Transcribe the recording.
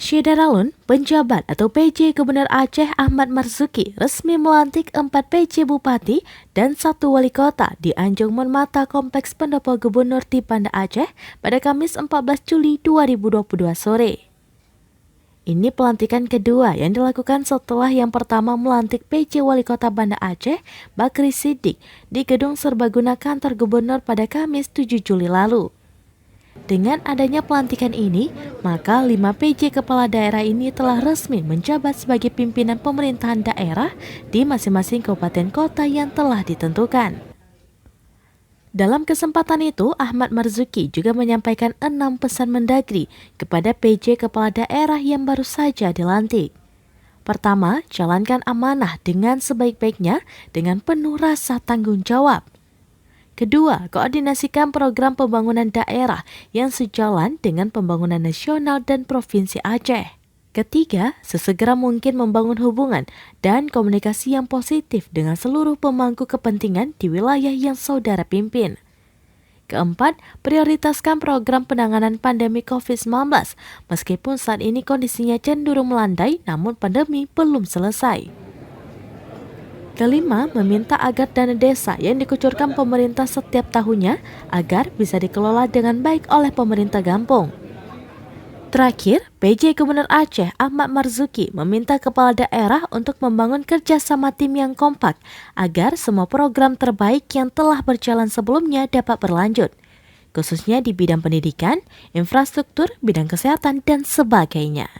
Syederalun, penjabat atau PJ Gubernur Aceh Ahmad Marzuki resmi melantik 4 PJ Bupati dan 1 Wali Kota di Anjung Monmata Kompleks Pendopo Gubernur di Banda Aceh pada Kamis 14 Juli 2022 sore. Ini pelantikan kedua yang dilakukan setelah yang pertama melantik PJ Wali Kota Banda Aceh, Bakri Siddiq, di Gedung Serbaguna Kantor Gubernur pada Kamis 7 Juli lalu. Dengan adanya pelantikan ini, maka 5 PJ kepala daerah ini telah resmi menjabat sebagai pimpinan pemerintahan daerah di masing-masing kabupaten kota yang telah ditentukan. Dalam kesempatan itu, Ahmad Marzuki juga menyampaikan 6 pesan mendagri kepada PJ kepala daerah yang baru saja dilantik. Pertama, jalankan amanah dengan sebaik-baiknya dengan penuh rasa tanggung jawab. Kedua, koordinasikan program pembangunan daerah yang sejalan dengan pembangunan nasional dan Provinsi Aceh. Ketiga, sesegera mungkin membangun hubungan dan komunikasi yang positif dengan seluruh pemangku kepentingan di wilayah yang saudara pimpin. Keempat, prioritaskan program penanganan pandemi COVID-19, meskipun saat ini kondisinya cenderung melandai namun pandemi belum selesai. Kelima, meminta agar dana desa yang dikucurkan pemerintah setiap tahunnya agar bisa dikelola dengan baik oleh pemerintah kampung. Terakhir, PJ Gubernur Aceh Ahmad Marzuki meminta kepala daerah untuk membangun kerjasama tim yang kompak agar semua program terbaik yang telah berjalan sebelumnya dapat berlanjut, khususnya di bidang pendidikan, infrastruktur, bidang kesehatan, dan sebagainya.